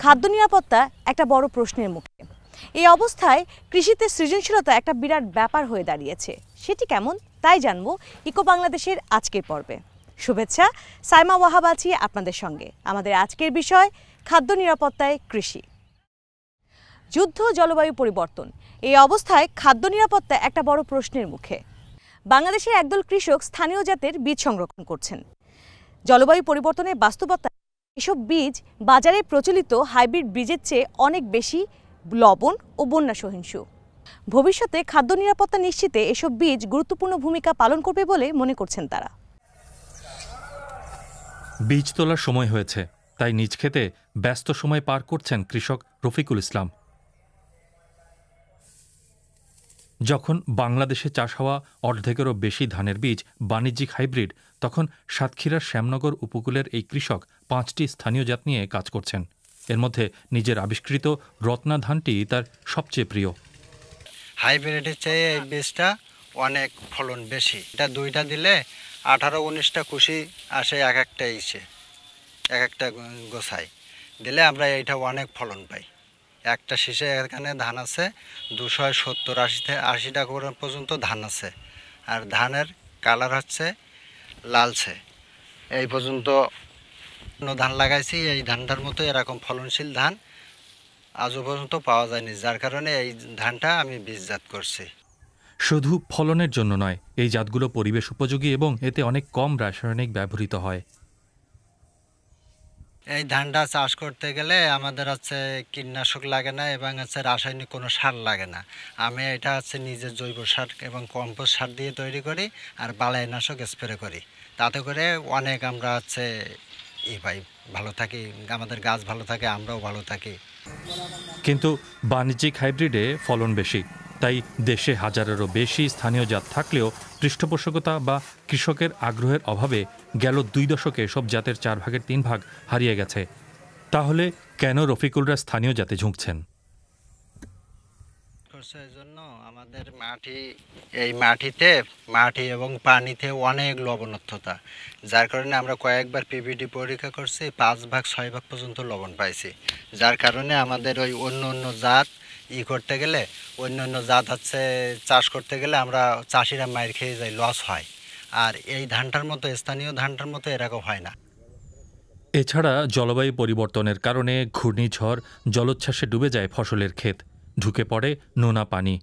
খাদ্য নিরাপত্তা একটা বড় প্রশ্নের মুখে। এই অবস্থায় কৃষিতে সৃজনশীলতা একটা বিরাট ব্যাপার হয়ে দাঁড়িয়েছে। সেটি কেমন তাই জানবো ইকো বাংলাদেশের আজকের পর্বে। শুভেচ্ছা, সাইমা ওয়াহাব আছি আপনাদের সঙ্গে। আমাদের আজকের বিষয় খাদ্য নিরাপত্তায় কৃষি। যুদ্ধ, জলবায়ু পরিবর্তন, এই অবস্থায় খাদ্য নিরাপত্তা একটা বড় প্রশ্নের মুখে। বাংলাদেশের একদল কৃষক স্থানীয় জাতের বীজ সংরক্ষণ করছেন। জলবায়ু পরিবর্তনের বাস্তবতা, এসব বীজ বাজারে প্রচলিত হাইব্রিড বীজের চেয়ে অনেক বেশি লবণ ও বন্যা সহিষ্ণু। ভবিষ্যতে খাদ্য নিরাপত্তা নিশ্চিতে এসব বীজ গুরুত্বপূর্ণ ভূমিকা পালন করবে বলে মনে করছেন তারা। বীজ তোলার সময় হয়েছে, তাই নিজ খেতে ব্যস্ত সময় পার করছেন কৃষক রফিকুল ইসলাম। যখন বাংলাদেশে চাষ হওয়া অর্ধেকেরও বেশি ধানের বীজ বাণিজ্যিক হাইব্রিড, তখন সাতক্ষীরার শ্যামনগর উপকূলের এই কৃষক 5টি স্থানীয় জাত নিয়ে কাজ করছেন। এর মধ্যে নিজের আবিষ্কৃত রত্না ধানটি তার সবচেয়ে প্রিয়। হাইব্রিডের চেয়ে এই বীজটা অনেক ফলন বেশি। এটা দুইটা দিলে 18-19টা কুশি আসে এক একটা গোছায় দিলে আমরা এইটা অনেক ফলন পাই। একটা শীষে এখানে ধান আছে 270-80 টাকা পর্যন্ত ধান আছে। আর ধানের কালার হচ্ছে লালচে। এই পর্যন্ত ধান লাগাইছি, এই ধানটার মতো এরকম ফলনশীল ধান আজও পর্যন্ত পাওয়া যায়নি, যার কারণে এই ধানটা আমি বীজজাত করছি। শুধু ফলনের জন্য নয়, এই জাতগুলো পরিবেশ উপযোগী এবং এতে অনেক কম রাসায়নিক ব্যবহৃত হয়। এই ধানটা চাষ করতে গেলে আমাদের হচ্ছে কীটনাশক লাগে না এবং হচ্ছে রাসায়নিক কোনো সার লাগে না। আমি এটা হচ্ছে নিজের জৈব সার এবং কম্পোস্ট সার দিয়ে তৈরি করি আর বালাইনাশক স্প্রে করি। তাতে করে অনেক আমরা হচ্ছে পাই, ভালো থাকি, আমাদের গাছ ভালো থাকে, আমরাও ভালো থাকি। কিন্তু বাণিজ্যিক হাইব্রিডে ফলন বেশি, তাই দেশে হাজারেরও বেশি স্থানীয় জাত থাকলেও পৃষ্ঠপোষকতা বা কৃষকের আগ্রহের অভাবে গেল 2 দশকে সব জাতের 4 ভাগের 3 ভাগ হারিয়ে গেছে। তাহলে কেন রফিকুলরা স্থানীয় জাতে ঝুঁকছেন? এই জন্য আমাদের মাটি এবং পানিতে অনেক লবণাক্ততা, যার কারণে আমরা কয়েকবার পিপিডি পরীক্ষা করছি, 5 ভাগ 6 ভাগ পর্যন্ত লবণ পাইছি। যার কারণে আমাদের ওই অন্য জাত করতে গেলে, অন্য জাত হচ্ছে চাষ করতে গেলে আমরা চাষিরা মাইর খেয়ে যাই, লস হয়। আর এই ধানটার মতো, স্থানীয় ধানটার মতো এরকম হয় না। এছাড়া জলবায়ু পরিবর্তনের কারণে ঘূর্ণিঝড় জলোচ্ছ্বাসে ডুবে যায় ফসলের ক্ষেত, ঢুকে পড়ে নোনা পানি।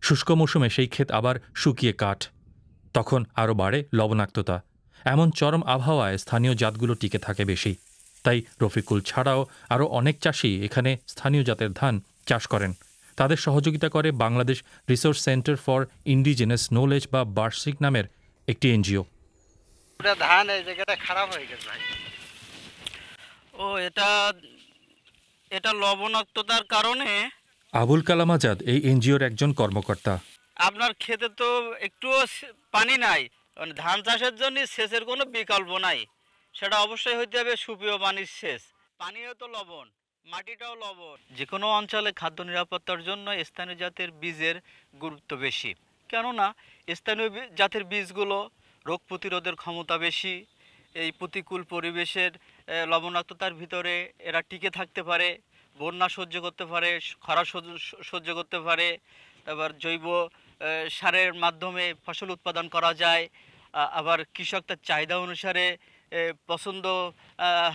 শুষ্ক মৌসুমে সেই ক্ষেত আবার শুকিয়ে কাঠ, তখন আরও বাড়ে লবণাক্ততা। এমন চরম আবহাওয়ায় স্থানীয় জাতগুলো টিকে থাকে বেশি। তাই রফিকুল ছাড়াও আরও অনেক চাষি এখানে স্থানীয় জাতের ধান চাষ করেন। তাদের সহযোগিতা করে Bangladesh resource centre for indigenous knowledge বা বার্ষিক নামের একটি এনজিও। ধান এই জায়গাটা খারাপ হয়ে গেছে ভাই। এটা লবণাক্ততার কারণে। আবুল কালাম আজাদ এই এনজিওর একজন কর্মকর্তা। আপনার ক্ষেতে তো একটুও পানি নাই, ধান চাষের জন্য সেচের কোনো বিকল্প নাই। সেটা অবশ্যই হইতে হবে সুপেয় পানির সেচ। পানিও তো লবণ, মাটিটাও লবণ। যে কোনো অঞ্চলে খাদ্য নিরাপত্তার জন্য স্থানীয় জাতের বীজের গুরুত্ব বেশি, কেননা স্থানীয় জাতের বীজগুলো রোগ প্রতিরোধের ক্ষমতা বেশি। এই প্রতিকূল পরিবেশের লবণাক্ততার ভিতরে এরা টিকে থাকতে পারে, বন্যা সহ্য করতে পারে, খরা সহ্য করতে পারে। তারপর জৈব সারের মাধ্যমে ফসল উৎপাদন করা যায়। আবার কৃষক তার চাহিদা অনুসারে পছন্দ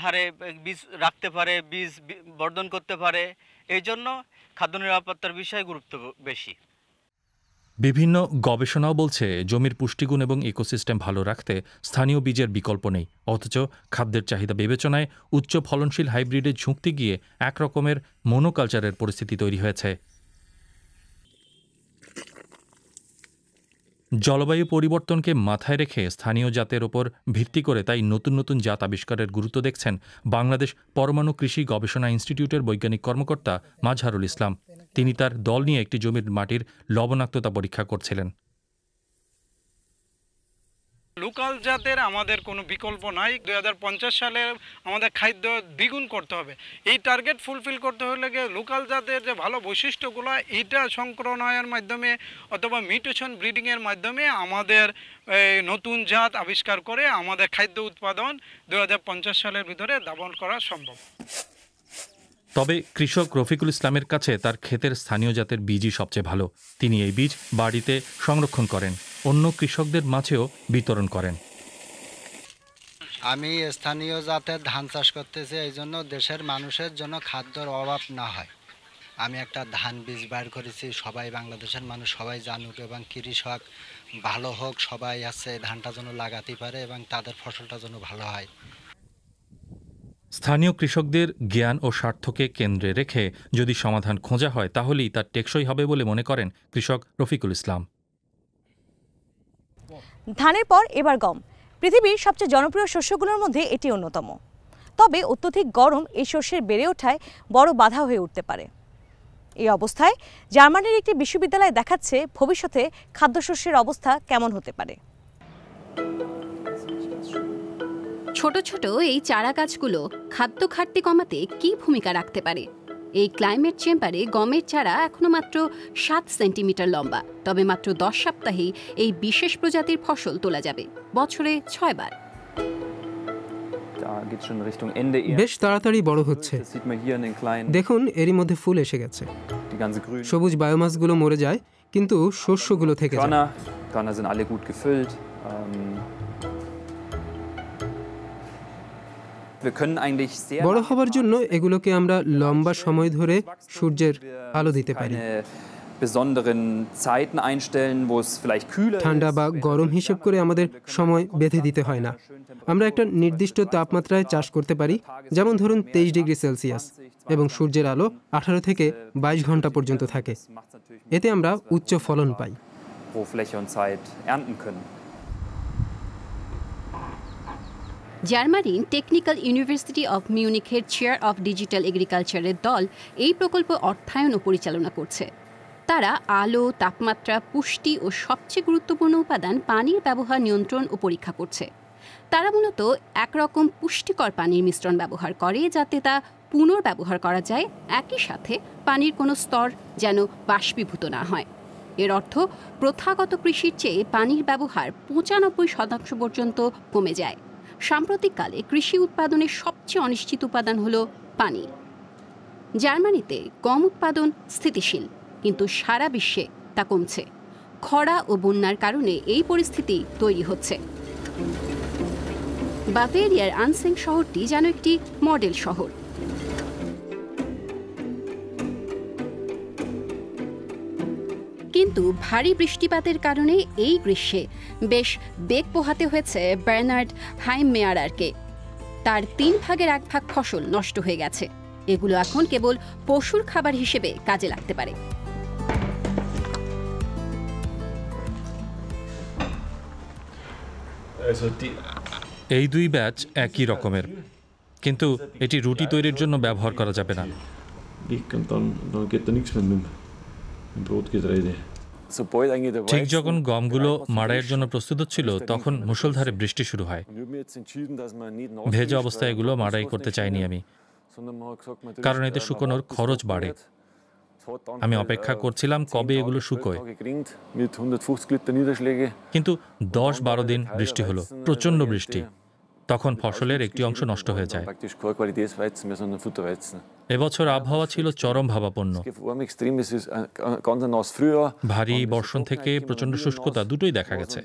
হারে বীজ রাখতে পারে, বীজ বর্ধন করতে পারে। এই জন্য খাদ্য নিরাপত্তার বিষয়ে গুরুত্ব বেশি। বিভিন্ন গবেষণাও বলছে জমির পুষ্টিগুণ এবং ইকোসিস্টেম ভালো রাখতে স্থানীয় বীজের বিকল্প নেই। অথচ খাদ্যের চাহিদা বিবেচনায় উচ্চ ফলনশীল হাইব্রিডে ঝুঁকতে গিয়ে একরকমের মনোকালচারের পরিস্থিতি তৈরি হয়েছে। জলবায়ু পরিবর্তনকে মাথায় রেখে স্থানীয় জাতের ওপর ভিত্তি করে তাই নতুন নতুন জাত আবিষ্কারের গুরুত্ব দেখছেন বাংলাদেশ পরমাণু কৃষি গবেষণা ইনস্টিটিউটের বৈজ্ঞানিক কর্মকর্তা মাজহারুল ইসলাম। তিনি তার দল নিয়ে একটি জমির মাটির লবণাক্ততা পরীক্ষা করছিলেন। লোকাল জাতের আমাদের কোনো বিকল্প নাই। 2050 সালে আমাদের খাদ্য দ্বিগুণ করতে হবে। এই টার্গেট ফুলফিল করতে হলে লোকাল জাতের যে ভালো বৈশিষ্ট্যগুলো, এইটা সংক্রমণের মাধ্যমে অথবা মিউটেশন ব্রিডিংয়ের মাধ্যমে আমাদের নতুন জাত আবিষ্কার করে আমাদের খাদ্য উৎপাদন 2050 সালের ভিতরে ডাবল করা সম্ভব। তবে কৃষক রফিকুল ইসলামের কাছে তার ক্ষেতের স্থানীয় জাতের বীজই সবচেয়ে ভালো। তিনি এই বীজ বাড়িতে সংরক্ষণ করেন, অন্য কৃষকদের মাঝেও বিতরণ করেন। আমি স্থানীয় জাতের ধান চাষ করতেছি, এই জন্য দেশের মানুষের জন্য খাদ্যর অভাব না হয়। আমি একটা ধান বীজ বার করেছি, সবাই বাংলাদেশের মানুষ সবাই জানুক এবং কৃষক ভালো হোক, সবাই আছে ধানটা যেন লাগাতে পারে এবং তাদের ফসলটা যেন ভালো হয়। স্থানীয় কৃষকদের জ্ঞান ও স্বার্থকে কেন্দ্রে রেখে যদি সমাধান খোঁজা হয় তাহলেই তার টেকসই হবে বলে মনে করেন কৃষক রফিকুল ইসলাম। ধানের পর এবার গম। পৃথিবীর সবচেয়ে জনপ্রিয় শস্যগুলোর মধ্যে এটি অন্যতম। তবে অত্যধিক গরম এই শস্যের বেড়ে ওঠায় বড় বাধা হয়ে উঠতে পারে। এই অবস্থায় জার্মানির একটি বিশ্ববিদ্যালয় দেখাচ্ছে ভবিষ্যতে খাদ্যশস্যের অবস্থা কেমন হতে পারে। ছোট ছোট এই চারা গাছগুলো খাদ্য ঘাটতি কমাতে কী ভূমিকা রাখতে পারে? এই ক্লাইমেট চেম্বারে গমের চারা এখনো মাত্র 7 সেন্টিমিটার লম্বা, তবে মাত্র 10 সপ্তাহেই এই বিশেষ প্রজাতির ফসল তোলা যাবে, বছরে 6 বার। বেশ তাড়াতাড়ি বড় হচ্ছে, দেখুন এরই মধ্যে ফুল এসে গেছে। সবুজ বায়োমাসগুলো মরে যায়, কিন্তু শস্যগুলো থেকে যায়। বড় হবার জন্য এগুলোকে আমরা লম্বা সময় ধরে সূর্যের আলো দিতে পারি। ঠান্ডা বা গরম হিসেব করে আমাদের সময় বেঁধে দিতে হয় না। আমরা একটা নির্দিষ্ট তাপমাত্রায় চাষ করতে পারি, যেমন ধরুন 23 ডিগ্রি সেলসিয়াস, এবং সূর্যের আলো 18 থেকে 22 ঘন্টা পর্যন্ত থাকে। এতে আমরা উচ্চ ফলন পাই। জার্মানির টেকনিক্যাল ইউনিভার্সিটি অফ মিউনিখের চেয়ার অফ ডিজিটাল এগ্রিকালচারের দল এই প্রকল্প অর্থায়ন ও পরিচালনা করছে। তারা আলো, তাপমাত্রা, পুষ্টি ও সবচেয়ে গুরুত্বপূর্ণ উপাদান পানির ব্যবহার নিয়ন্ত্রণ ও পরীক্ষা করছে। তারা মূলত একরকম পুষ্টিকর পানির মিশ্রণ ব্যবহার করে, যাতে তা পুনর্ব্যবহার করা যায়, একই সাথে পানির কোনো স্তর যেন বাষ্পীভূত না হয়। এর অর্থ প্রথাগত কৃষির চেয়ে পানির ব্যবহার 95% পর্যন্ত কমে যায়। সাম্প্রতিককালে কৃষি উৎপাদনের সবচেয়ে অনিশ্চিত উপাদান হল পানি। জার্মানিতে গম উৎপাদন স্থিতিশীল, কিন্তু সারা বিশ্বে তা কমছে। খরা ও বন্যার কারণে এই পরিস্থিতি তৈরি হচ্ছে। বাভেরিয়ার আনসেং শহরটি যেন একটি মডেল শহর। কিন্তু ভারী বৃষ্টিপাতের কারণে এই গ্রীষ্মে বেশ বেগ পোহাতে হয়েছে বার্নার্ড হাইমমেয়ারারকে। তার 3 ভাগের 1 ভাগ ফসল নষ্ট হয়ে গেছে। এগুলো এখন কেবল পশুর খাবার হিসেবে কাজে লাগতে পারে। এই 2 ব্যাচ একই রকমের, কিন্তু এটি রুটি তৈরির জন্য ব্যবহার করা যাবে না। ঠিক যখন গমগুলো মাড়াইয়ের জন্য প্রস্তুত হচ্ছিল, তখন মুষলধারে বৃষ্টি শুরু হয়। ভেজা অবস্থায় এগুলো মাড়াই করতে চাইনি আমি, কারণ এতে শুকোনোর খরচ বাড়ে। আমি অপেক্ষা করছিলাম কবে এগুলো শুকোয়, কিন্তু 10-12 দিন বৃষ্টি হলো, প্রচণ্ড বৃষ্টি। তখন ফসলের একটি অংশ নষ্ট হয়ে যায়। এবছর আবহাওয়া ছিল চরম ভাবাপন্ন। ভারী বর্ষণ থেকে প্রচণ্ড শুষ্কতা দুটোই দেখা গেছে।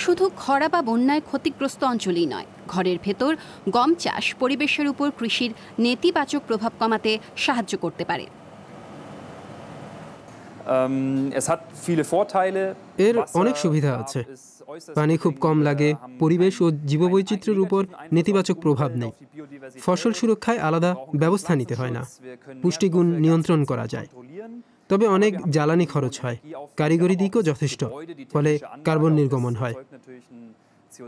শুধু খরা বা বন্যায় ক্ষতিগ্রস্ত অঞ্চলই নয়, ঘরের ভেতর গম চাষ পরিবেশের উপর কৃষির নেতিবাচক প্রভাব কমাতে সাহায্য করতে পারে। এর অনেক সুবিধা আছে। পানি খুব কম লাগে, পরিবেশ ও জীববৈচিত্র্যের উপর নেতিবাচক প্রভাব নেই, ফসল সুরক্ষায় আলাদা ব্যবস্থা নিতে হয় না, পুষ্টিগুণ নিয়ন্ত্রণ করা যায়। তবে অনেক জ্বালানি খরচ হয়, কারিগরি দিকও যথেষ্ট, ফলে কার্বন নির্গমন হয়।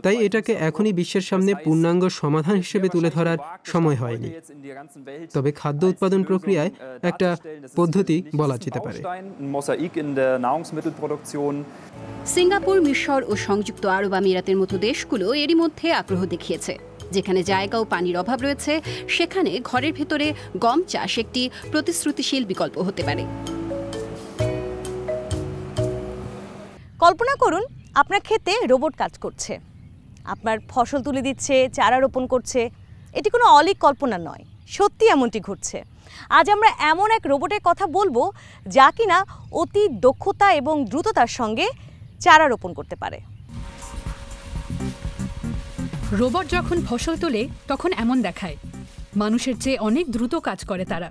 তাই এটাকে এখনই বিশ্বের সামনে পূর্ণাঙ্গ সমাধান হিসেবে তুলে ধরার সময় হয়নি। তবে খাদ্য উৎপাদন প্রক্রিয়ায় একটা পদ্ধতি বলা যেতে পারে। সিঙ্গাপুর, মিশর ও সংযুক্ত আরব আমিরাতের মতো দেশগুলো এরই মধ্যে আগ্রহ দেখিয়েছে। যেখানে জায়গা ও পানির অভাব রয়েছে, সেখানে ঘরের ভেতরে গম চাষ একটি প্রতিশ্রুতিশীল বিকল্প হতে পারে। কল্পনা করুন আপনার ক্ষেতে রোবট কাজ করছে। আপনার ফসল তুলে দিচ্ছে, চারা রোপণ করছে। এটি কোনো অলীক কল্পনা নয়, সত্যি এমনটি ঘটছে। আজ আমরা এমন এক রোবটের কথা বলবো যা কিনা অতি দক্ষতা এবং দ্রুততার সঙ্গে চারা রোপণ করতে পারে। রোবট যখন ফসল তোলে তখন এমন দেখায়, মানুষের চেয়ে অনেক দ্রুত কাজ করে তারা।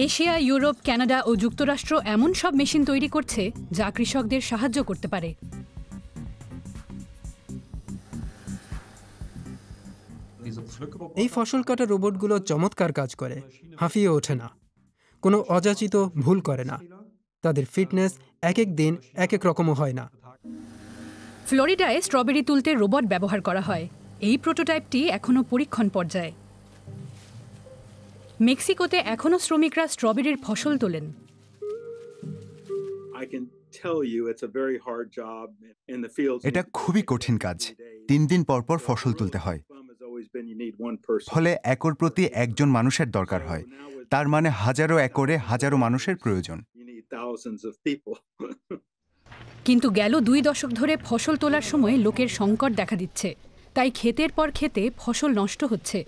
এশিয়া, ইউরোপ, কানাডা ও যুক্তরাষ্ট্র এমন সব মেশিন তৈরি করছে যা কৃষকদের সাহায্য করতে পারে। এই ফসল কাটা রোবটগুলো চমৎকার কাজ করে, হাঁফিয়ে ওঠে না, কোনো অযাচিত ভুল করে না। তাদের ফিটনেস এক এক দিন এক এক রকমও হয় না। ফ্লোরিডায় স্ট্রবেরি তুলতে রোবট ব্যবহার করা হয়। এই প্রোটোটাইপটি এখনও পরীক্ষণ পর্যায়ে। মেক্সিকোতে এখনও শ্রমিকরা স্ট্রবেরির ফসল তোলেন। এটা খুবই কঠিন কাজ। 3 দিন পর পর ফসল তুলতে হয়, ফলে একর প্রতি একজন মানুষের দরকার হয়। তার মানে হাজারো একরে হাজারো মানুষের প্রয়োজন। কিন্তু গেল 2 দশক ধরে ফসল তোলার সময় লোকের সংকট দেখা দিচ্ছে। তাই ক্ষেতের পর ক্ষেতে ফসল নষ্ট হচ্ছে,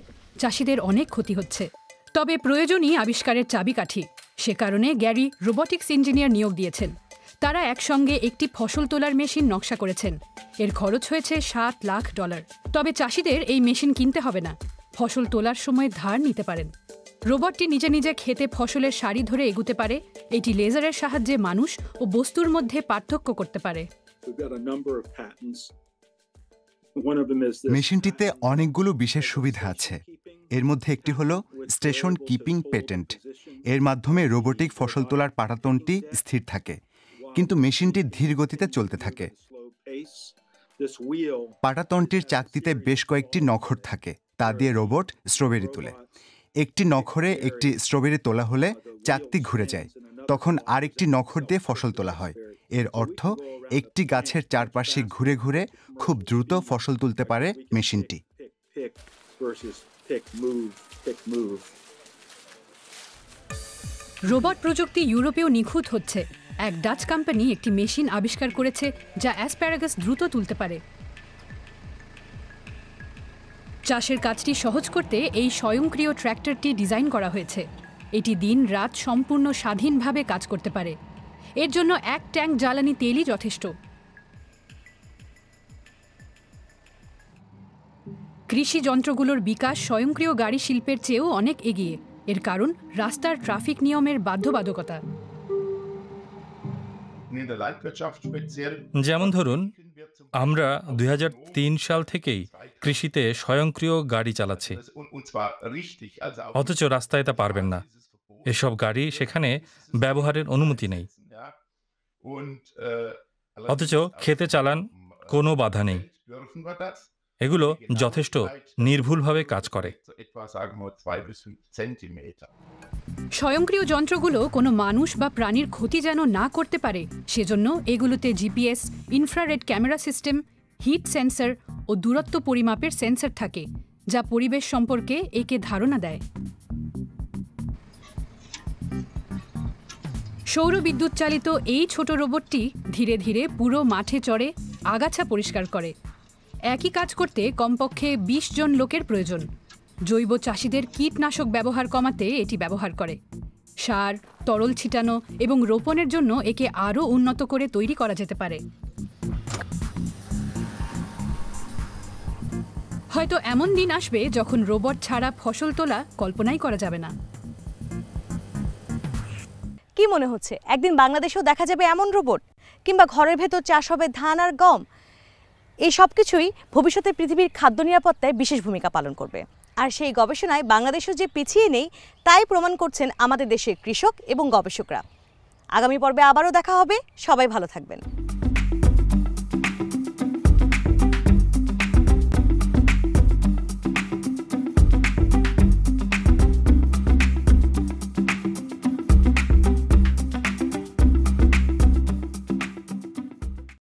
চাষিদের অনেক ক্ষতি হচ্ছে। তবে প্রয়োজনই আবিষ্কারের চাবিকাঠি। সে কারণে গ্যারি রোবোটিক্স ইঞ্জিনিয়ার নিয়োগ দিয়েছেন। তারা একসঙ্গে একটি ফসল তোলার মেশিন নকশা করেছেন। এর খরচ হয়েছে $7 লাখ। তবে চাষিদের এই মেশিন কিনতে হবে না, ফসল তোলার সময় ধার নিতে পারেন। রোবটটি নিজে নিজে ক্ষেতে ফসলের সারি ধরে এগুতে পারে। এটি লেজারের সাহায্যে মানুষ ও বস্তুর মধ্যে পার্থক্য করতে পারে। মেশিনটিতে অনেকগুলো বিশেষ সুবিধা আছে। এর মধ্যে একটি হলো স্টেশন কিপিং পেটেন্ট। এর মাধ্যমে রোবোটিক ফসল তোলার পাটাতনটি স্থির থাকে, কিন্তু মেশিনটি ধীর গতিতে চলতে থাকে। পাটাতনটির চাকতিতে বেশ কয়েকটি নখর থাকে, তা দিয়ে রোবট স্ট্রবেরি তোলে। একটি নখরে একটি স্ট্রবেরি তোলা হলে চাকতি ঘুরে যায়, তখন আরেকটি নখর দিয়ে ফসল তোলা হয়। এর অর্থ একটি গাছের চারপাশে ঘুরে ঘুরে খুব দ্রুত ফসল তুলতে পারে মেশিনটি। রোবট প্রযুক্তি ইউরোপেও নিখুঁত হচ্ছে। এক ডাচ কোম্পানি একটি মেশিন আবিষ্কার করেছে যা অ্যাসপ্যারাগাস দ্রুত তুলতে পারে। চাষের কাজটি সহজ করতে এই স্বয়ংক্রিয় ট্র্যাক্টরটি ডিজাইন করা হয়েছে। এটি দিন রাত সম্পূর্ণ স্বাধীনভাবে কাজ করতে পারে। এর জন্য 1 ট্যাঙ্ক জ্বালানি তেলই যথেষ্ট। কৃষি যন্ত্রগুলোর বিকাশ স্বয়ংক্রিয় গাড়ি শিল্পের চেয়েও অনেক এগিয়ে। এর কারণ রাস্তার ট্রাফিক নিয়মের বাধ্যবাধকতা। যেমন ধরুন, আমরা 2003 সাল থেকেই কৃষিতে স্বয়ংক্রিয় গাড়ি চালাচ্ছি, অথচ রাস্তায় তা পারবেন না। এসব গাড়ি সেখানে ব্যবহারের অনুমতি নেই, অথচ খেতে চালান, কোনো বাধা নেই। এগুলো যথেষ্ট নির্ভুলভাবে কাজ করে। স্বয়ংক্রিয় যন্ত্রগুলো কোনো মানুষ বা প্রাণীর ক্ষতি যেন না করতে পারে, সেজন্য এগুলোতে GPS, infrared camera system, heat sensor ও দূরত্ব পরিমাপের সেন্সর থাকে, যা পরিবেশ সম্পর্কে একে ধারণা দেয়। সৌর বিদ্যুৎ চালিত এই ছোট রোবটটি ধীরে ধীরে পুরো মাঠে চড়ে, আগাছা পরিষ্কার করে। একই কাজ করতে কমপক্ষে 20 জন লোকের প্রয়োজন। জৈব চাষিদের কীটনাশক ব্যবহার কমাতে এটি ব্যবহার করে। সার, তরল ছিটানো এবং রোপণের জন্য একে আরও উন্নত করে তৈরি করা যেতে পারে। হয়তো এমন দিন আসবে যখন রোবট ছাড়া ফসল তোলা কল্পনাই করা যাবে না। কি মনে হচ্ছে একদিন বাংলাদেশেও দেখা যাবে এমন রোবট? কিংবা ঘরের ভেতর চাষ হবে ধান আর গম? এই সব কিছুই ভবিষ্যতে পৃথিবীর খাদ্য নিরাপত্তায় বিশেষ ভূমিকা পালন করবে। আর সেই গবেষণায় বাংলাদেশও যে পিছিয়ে নেই তাই প্রমাণ করছেন আমাদের দেশের কৃষক এবং গবেষকরা। আগামী পর্বে আবারও দেখা হবে। সবাই ভালো থাকবেন।